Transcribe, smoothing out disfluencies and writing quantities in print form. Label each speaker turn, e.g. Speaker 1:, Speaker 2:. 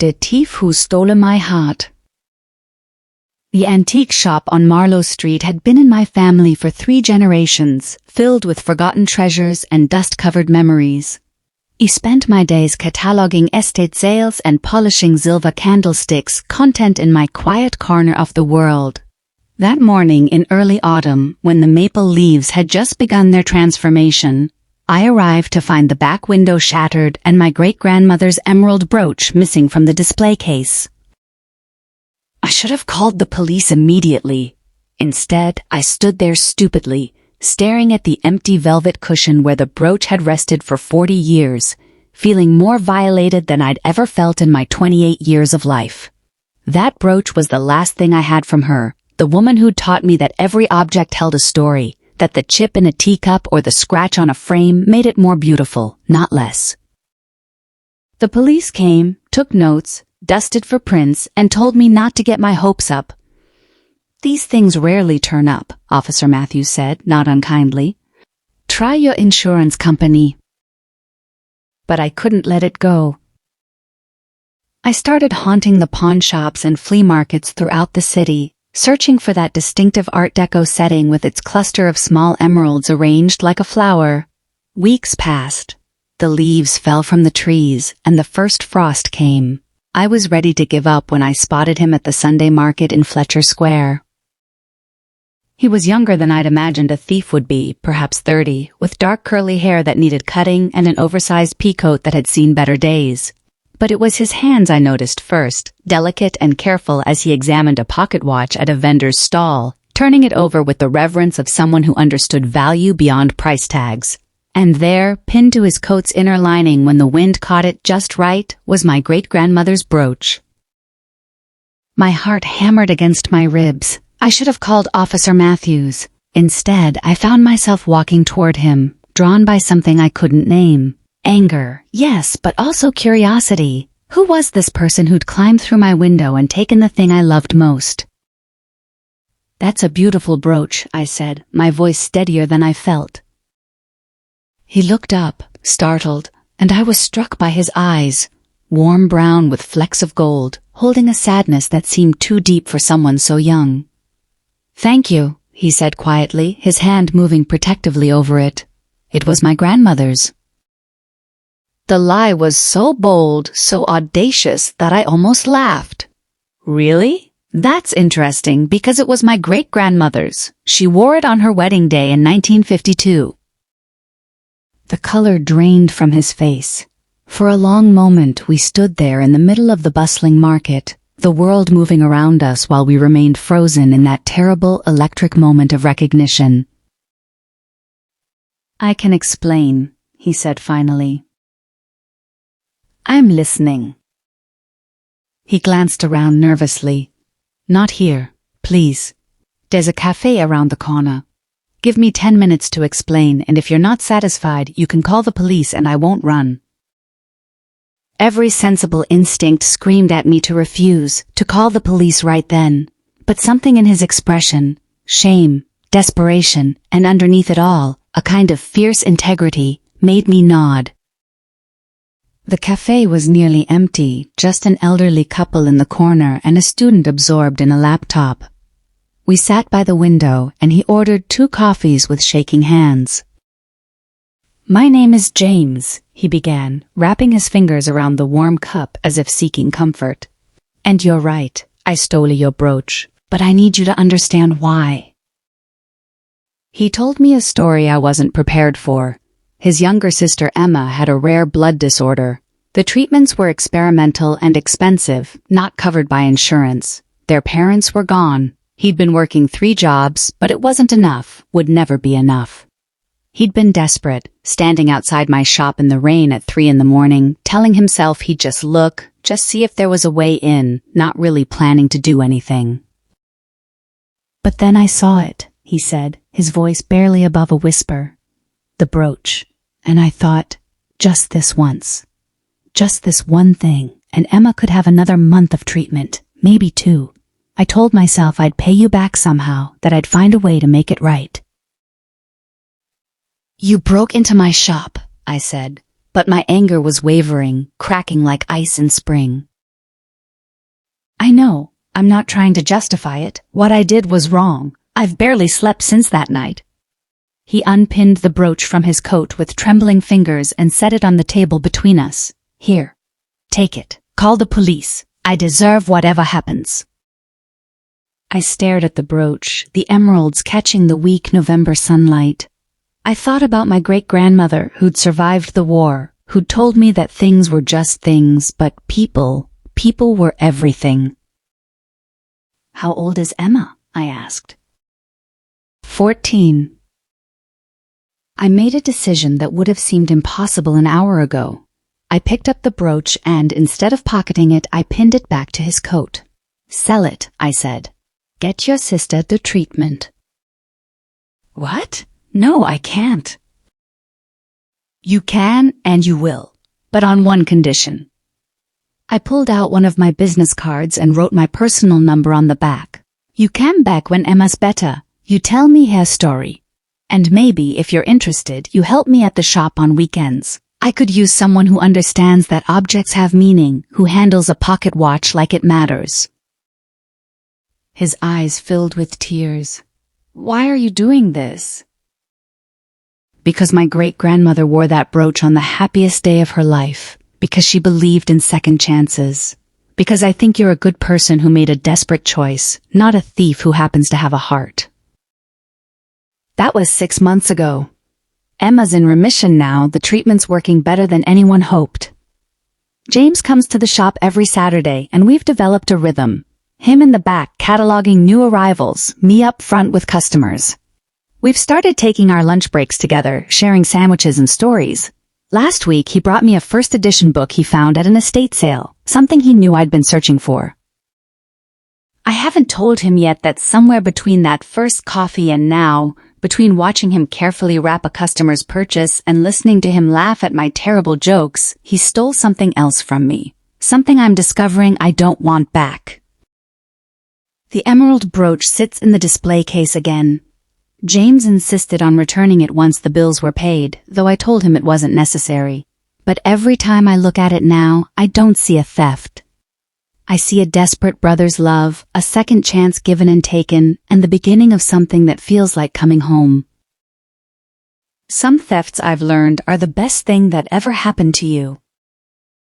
Speaker 1: the thief who stole my heart. The antique shop on Marlowe Street had been in my family for 3 generations, filled with forgotten treasures and dust-covered memories. I spent my days cataloging estate sales and polishing silver candlesticks, content in my quiet corner of the world. That morning in early autumn, when the maple leaves had just begun their transformation, I arrived to find the back window shattered and my great-grandmother's emerald brooch missing from the display case. I should have called the police immediately. Instead, I stood there stupidly, staring at the empty velvet cushion where the brooch had rested for 40 years, feeling more violated than I'd ever felt in my 28 years of life. That brooch was the last thing I had from her, the woman who'd taught me that every object held a story, that the chip in a teacup or the scratch on a frame made it more beautiful, not less. The police came, took notes, dusted for prints, and told me not to get my hopes up. "These things rarely turn up," Officer Matthews said, not unkindly. "Try your insurance company." But I couldn't let it go. I started haunting the pawn shops and flea markets throughout the city, searching for that distinctive Art Deco setting with its cluster of small emeralds arranged like a flower. Weeks passed. The leaves fell from the trees, and the first frost came. I was ready to give up when I spotted him at the Sunday market in Fletcher Square. He was younger than I'd imagined a thief would be, perhaps 30, with dark curly hair that needed cutting and an oversized peacoat that had seen better days. But it was his hands I noticed first, delicate and careful as he examined a pocket watch at a vendor's stall, turning it over with the reverence of someone who understood value beyond price tags. And there, pinned to his coat's inner lining when the wind caught it just right, was my great-grandmother's brooch. My heart hammered against my ribs. I should have called Officer Matthews. Instead, I found myself walking toward him, drawn by something I couldn't name. Anger, yes, but also curiosity. Who was this person who'd climbed through my window and taken the thing I loved most? "That's a beautiful brooch," I said, my voice steadier than I felt. He looked up, startled, and I was struck by his eyes, warm brown with flecks of gold, holding a sadness that seemed too deep for someone so young. "Thank you," he said quietly, his hand moving protectively over it. It was my grandmother's. The lie was so bold, so audacious, that I almost laughed. "Really? That's interesting, because it was my great-grandmother's. She wore it on her wedding day in 1952. The color drained from his face. For a long moment we stood there in the middle of the bustling market, the world moving around us while we remained frozen in that terrible electric moment of recognition. "I can explain," he said finally. "I'm listening." He glanced around nervously. "Not here, please. There's a cafe around the corner. Give me 10 minutes to explain, and if you're not satisfied, you can call the police and I won't run." Every sensible instinct screamed at me to refuse, to call the police right then. But something in his expression, shame, desperation, and underneath it all, a kind of fierce integrity, made me nod. The cafe was nearly empty, just an elderly couple in the corner and a student absorbed in a laptop. We sat by the window, and he ordered 2 coffees with shaking hands. "My name is James," he began, wrapping his fingers around the warm cup as if seeking comfort. "And you're right, I stole your brooch, but I need you to understand why." He told me a story I wasn't prepared for. His younger sister Emma had a rare blood disorder. The treatments were experimental and expensive, not covered by insurance. Their parents were gone. He'd been working 3 jobs, but it wasn't enough, would never be enough. He'd been desperate, standing outside my shop in the rain at 3 in the morning, telling himself he'd just look, just see if there was a way in, not really planning to do anything. "But then I saw it," he said, his voice barely above a whisper. "The brooch. And I thought, just this once. Just this one thing, and Emma could have another month of treatment, maybe 2. I told myself I'd pay you back somehow, that I'd find a way to make it right." "You broke into my shop," I said, but my anger was wavering, cracking like ice in spring. I know, I'm not trying to justify it. What I did was wrong. I've barely slept since that night. He unpinned the brooch from his coat with trembling fingers and set it on the table between us. Here. Take it. Call the police. I deserve whatever happens. I stared at the brooch, the emeralds catching the weak November sunlight. I thought about my great-grandmother who'd survived the war, who'd told me that things were just things, but people were everything. How old is Emma? I asked. 14. I made a decision that would have seemed impossible an hour ago. I picked up the brooch and, instead of pocketing it, I pinned it back to his coat. Sell it, I said. Get your sister the treatment. What? No, I can't. You can and you will, but on one condition. I pulled out one of my business cards and wrote my personal number on the back. You come back when Emma's better. You tell me her story. And maybe, if you're interested, you help me at the shop on weekends. I could use someone who understands that objects have meaning, who handles a pocket watch like it matters. His eyes filled with tears. Why are you doing this? Because my great-grandmother wore that brooch on the happiest day of her life. Because she believed in second chances. Because I think you're a good person who made a desperate choice, not a thief who happens to have a heart. That was 6 months ago. Emma's in remission now, the treatment's working better than anyone hoped. James comes to the shop every Saturday, and we've developed a rhythm. Him in the back cataloging new arrivals, me up front with customers. We've started taking our lunch breaks together, sharing sandwiches and stories. Last week, he brought me a first edition book he found at an estate sale, something he knew I'd been searching for. I haven't told him yet that somewhere between that first coffee and now, between watching him carefully wrap a customer's purchase and listening to him laugh at my terrible jokes, he stole something else from me. Something I'm discovering I don't want back. The emerald brooch sits in the display case again. James insisted on returning it once the bills were paid, though I told him it wasn't necessary. But every time I look at it now, I don't see a theft. I see a desperate brother's love, a second chance given and taken, and the beginning of something that feels like coming home. Some thefts I've learned are the best thing that ever happened to you.